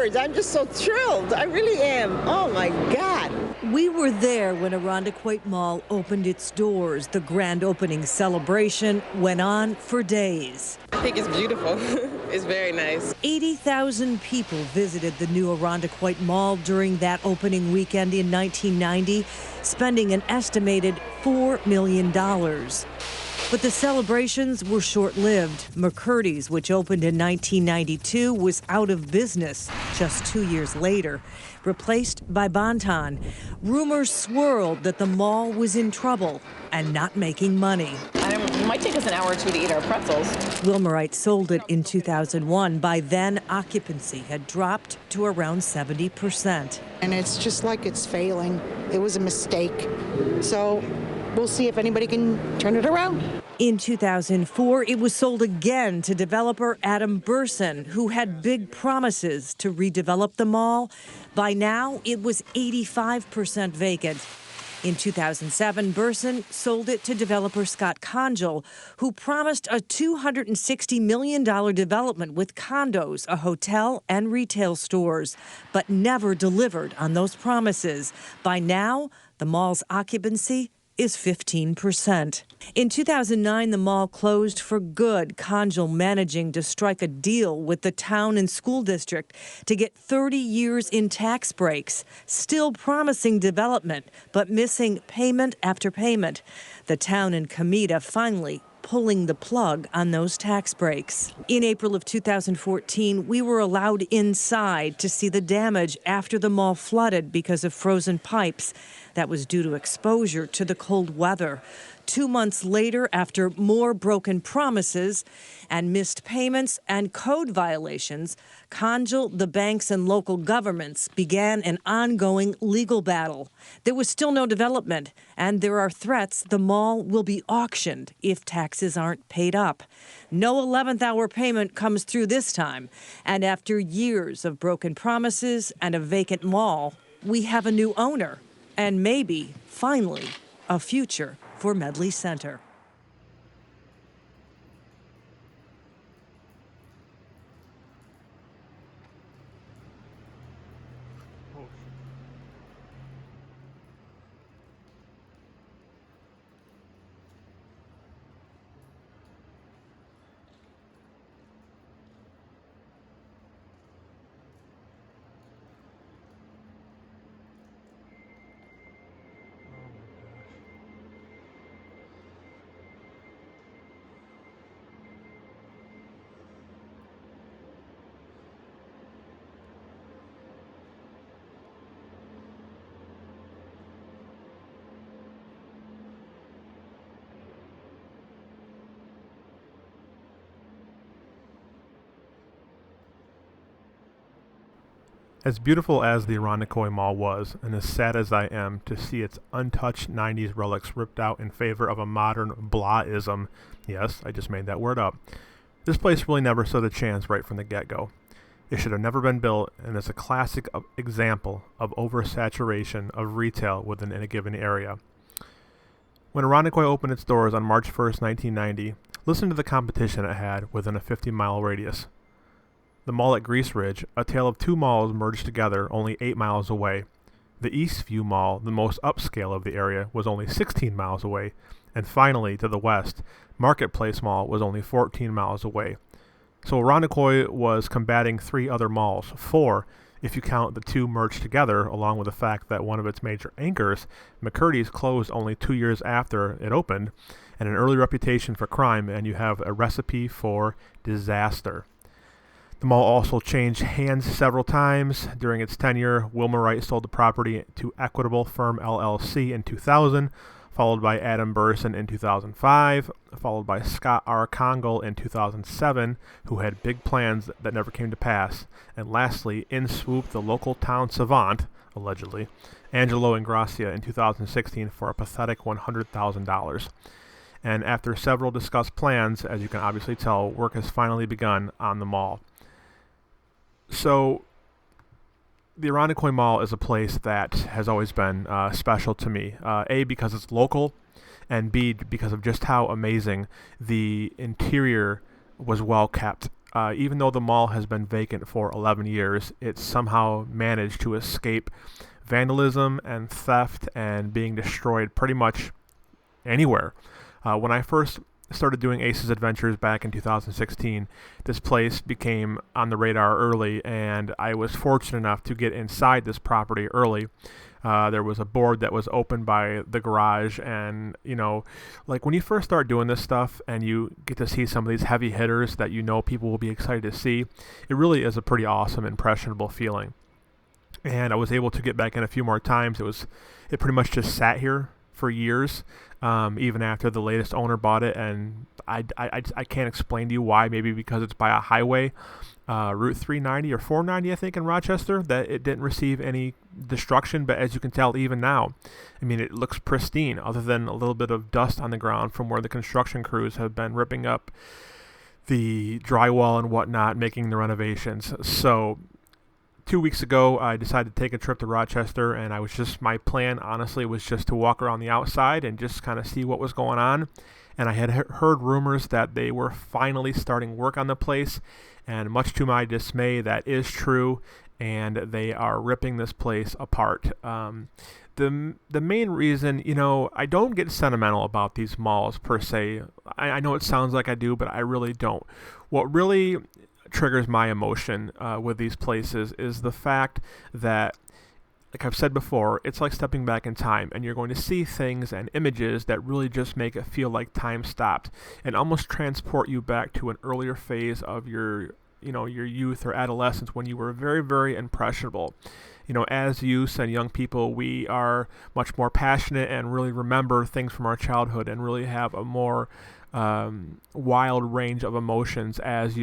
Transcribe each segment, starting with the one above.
words. I'm just so thrilled. I really am. Oh, my God. We were there when Irondequoit Mall opened its doors. The grand opening celebration went on for days. I think it's beautiful. It's very nice. 80,000 people visited the new Irondequoit Mall during that opening weekend in 1990, spending an estimated $4 million. But the celebrations were short-lived. McCurdy's, which opened in 1992, was out of business just 2 years later, replaced by Bonton. Rumors swirled that the mall was in trouble and not making money. It might take us an hour or two to eat our pretzels. Wilmerite sold it in 2001. By then, occupancy had dropped to around 70%. And it's just like it's failing. It was a mistake. So we'll see if anybody can turn it around. In 2004, it was sold again to developer Adam Burson, who had big promises to redevelop the mall. By now, it was 85% vacant. In 2007, Burson sold it to developer Scott Conjal, who promised a $260 million development with condos, a hotel, and retail stores, but never delivered on those promises. By now, the mall's occupancy is 15%. In 2009, the mall closed for good, Conjal managing to strike a deal with the town and school district to get 30 years in tax breaks, still promising development, but missing payment after payment. The town and Comida finally pulling the plug on those tax breaks. In April of 2014, we were allowed inside to see the damage after the mall flooded because of frozen pipes. That was due to exposure to the cold weather. 2 months later, after more broken promises and missed payments and code violations, Conjal, the banks, and local governments began an ongoing legal battle. There was still no development, and there are threats the mall will be auctioned if taxes aren't paid up. No 11th hour payment comes through this time, and after years of broken promises and a vacant mall, we have a new owner, and maybe, finally, a future for Medley Center. As beautiful as the Irondequoit Mall was, and as sad as I am to see its untouched 90s relics ripped out in favor of a modern blah-ism, yes, I just made that word up, this place really never stood a chance right from the get-go. It should have never been built, and is a classic example of oversaturation of retail within a given area. When Irondequoit opened its doors on March 1st, 1990, listen to the competition it had within a 50-mile radius. The mall at Grease Ridge, a tale of two malls merged together only 8 miles away. The Eastview Mall, the most upscale of the area, was only 16 miles away. And finally, to the west, Marketplace Mall was only 14 miles away. So Irondequoit was combating 3 other malls, 4 if you count the 2 merged together, along with the fact that one of its major anchors, McCurdy's, closed only 2 years after it opened, and an early reputation for crime, and you have a recipe for disaster. The mall also changed hands several times. During its tenure, Wilmerite sold the property to Equitable Firm LLC in 2000, followed by Adam Burson in 2005, followed by Scott R. Conjal in 2007, who had big plans that never came to pass, and lastly, in swooped the local town savant, allegedly, Angelo Ingrassia in 2016 for a pathetic $100,000. And after several discussed plans, as you can obviously tell, work has finally begun on the mall. So, the Irondequoit Mall is a place that has always been special to me. A, because it's local, and B, because of just how amazing the interior was well kept. even though the mall has been vacant for 11 years, it's somehow managed to escape vandalism and theft and being destroyed pretty much anywhere. When I first started doing Ace's Adventures back in 2016, this place became on the radar early, and I was fortunate enough to get inside this property early. There was a board that was opened by the garage, and like when you first start doing this stuff and you get to see some of these heavy hitters that people will be excited to see, it really is a pretty awesome, impressionable feeling. And I was able to get back in a few more times. It pretty much just sat here for years, even after the latest owner bought it, and I can't explain to you why. Maybe because it's by a highway, Route 390 or 490, I think, in Rochester, that it didn't receive any destruction. But as you can tell, even now, it looks pristine, other than a little bit of dust on the ground from where the construction crews have been ripping up the drywall and whatnot, making the renovations. So 2 weeks ago, I decided to take a trip to Rochester, and my plan, honestly, was just to walk around the outside and just kind of see what was going on. And I had heard rumors that they were finally starting work on the place, and much to my dismay, that is true, and they are ripping this place apart. The main reason, I don't get sentimental about these malls per se. I know it sounds like I do, but I really don't. What really triggers my emotion with these places is the fact that, like I've said before, it's like stepping back in time, and you're going to see things and images that really just make it feel like time stopped and almost transport you back to an earlier phase of your youth or adolescence, when you were very, very impressionable. As youth and young people, we are much more passionate and really remember things from our childhood and really have a more wild range of emotions as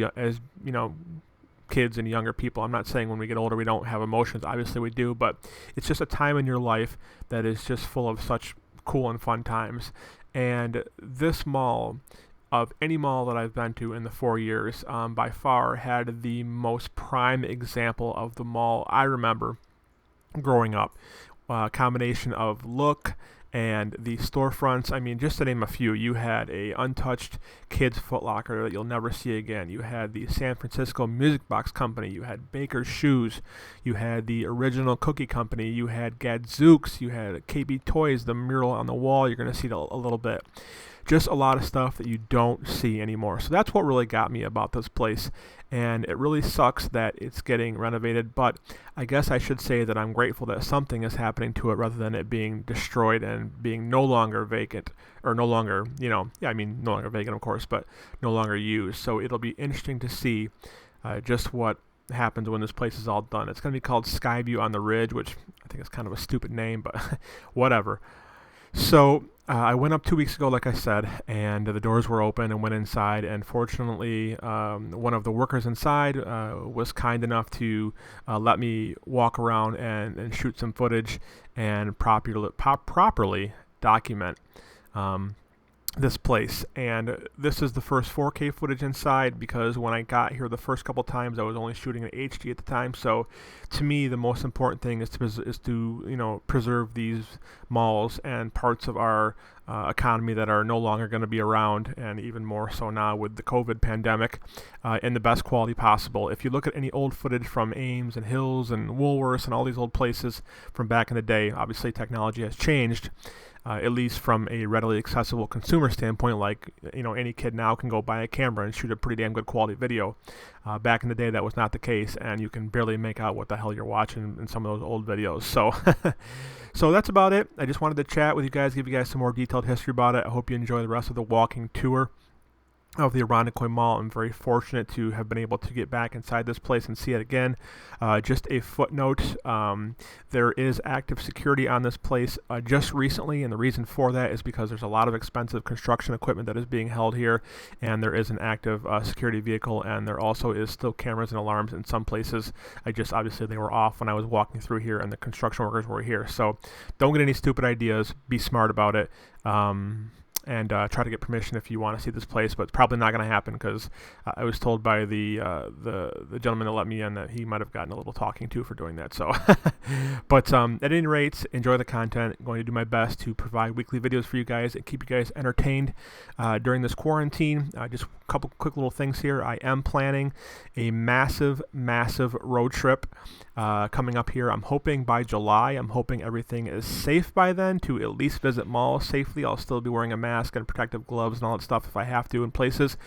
kids and younger people. I'm not saying when we get older we don't have emotions. Obviously we do, but it's just a time in your life that is just full of such cool and fun times. And this mall, of any mall that I've been to in the 4 years, by far had the most prime example of the mall I remember growing up. A combination of look and the storefronts. Just to name a few, you had a untouched kids Foot Locker that you'll never see again. You had the San Francisco Music Box Company. You had Baker's Shoes. You had the Original Cookie Company. You had Gadzooks. You had KB Toys, the mural on the wall. You're going to see it a little bit. Just a lot of stuff that you don't see anymore. So that's what really got me about this place. And it really sucks that it's getting renovated, but I guess I should say that I'm grateful that something is happening to it rather than it being destroyed and being no longer vacant, or no longer, no longer vacant, of course, but no longer used. So it'll be interesting to see just what happens when this place is all done. It's going to be called Skyview on the Ridge, which I think is kind of a stupid name, but whatever. So I went up 2 weeks ago, like I said, and the doors were open and went inside. And fortunately, one of the workers inside was kind enough to let me walk around and shoot some footage and properly document this place. And this is the first 4K footage inside, because when I got here the first couple times I was only shooting in HD at the time. So to me, the most important thing is to preserve these malls and parts of our economy that are no longer going to be around, and even more so now with the COVID pandemic, in the best quality possible. If you look at any old footage from Ames and Hills and Woolworths and all these old places from back in the day, obviously technology has changed. At least from a readily accessible consumer standpoint, like, any kid now can go buy a camera and shoot a pretty damn good quality video. Back in the day, that was not the case, and you can barely make out what the hell you're watching in some of those old videos. So, so that's about it. I just wanted to chat with you guys, give you guys some more detailed history about it. I hope you enjoy the rest of the walking tour of the Irondequoit Mall. I'm very fortunate to have been able to get back inside this place and see it again. Just a footnote, there is active security on this place just recently, and the reason for that is because there's a lot of expensive construction equipment that is being held here, and there is an active security vehicle, and there also is still cameras and alarms in some places. Obviously they were off when I was walking through here and the construction workers were here. So don't get any stupid ideas, be smart about it. and try to get permission if you want to see this place, but it's probably not going to happen because I was told by the gentleman that let me in that he might have gotten a little talking to for doing that. So, but at any rate, enjoy the content. I'm going to do my best to provide weekly videos for you guys and keep you guys entertained during this quarantine. Just a couple quick little things here. I am planning a massive road trip coming up here. I'm hoping by July. I'm hoping everything is safe by then to at least visit malls safely. I'll still be wearing a mask and protective gloves and all that stuff if I have to in places,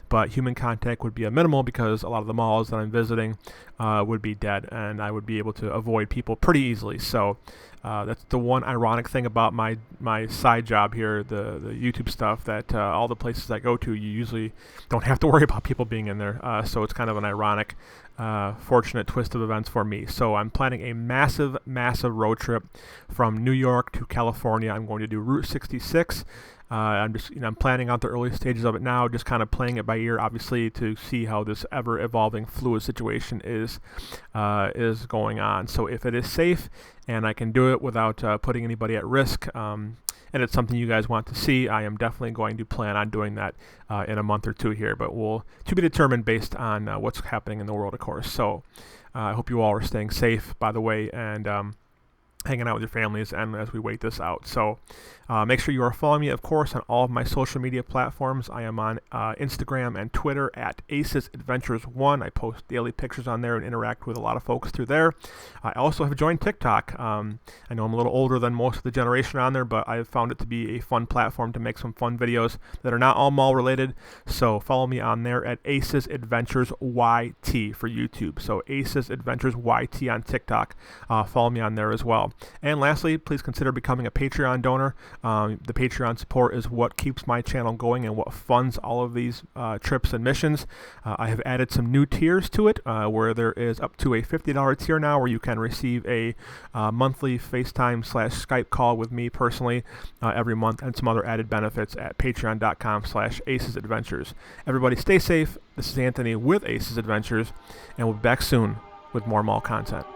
but human contact would be a minimal because a lot of the malls that I'm visiting would be dead, and I would be able to avoid people pretty easily. So that's the one ironic thing about my side job here, the YouTube stuff, that all the places I go to, you usually don't have to worry about people being in there. So it's kind of an ironic, fortunate twist of events for me. So I'm planning a massive road trip from New York to California. I'm going to do Route 66. I'm planning out the early stages of it now, just kind of playing it by ear, obviously, to see how this ever-evolving fluid situation is going on. So if it is safe and I can do it without putting anybody at risk, and it's something you guys want to see, I am definitely going to plan on doing that in a month or two here, but to be determined based on what's happening in the world, of course. So I hope you all are staying safe, by the way, and hanging out with your families and as we wait this out. So make sure you are following me, of course, on all of my social media platforms. I am on Instagram and Twitter at Aces Adventures 1. I post daily pictures on there and interact with a lot of folks through there. I also have joined TikTok. I know I'm a little older than most of the generation on there, but I've found it to be a fun platform to make some fun videos that are not all mall related. So follow me on there at Aces Adventures YT for YouTube. So Aces Adventures YT on TikTok. Follow me on there as well. And lastly, please consider becoming a Patreon donor. The Patreon support is what keeps my channel going and what funds all of these trips and missions. I have added some new tiers to it where there is up to a $50 tier now where you can receive a monthly FaceTime/Skype call with me personally every month, and some other added benefits at patreon.com/AcesAdventures. Everybody stay safe. This is Anthony with Aces Adventures, and we'll be back soon with more mall content.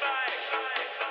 fight.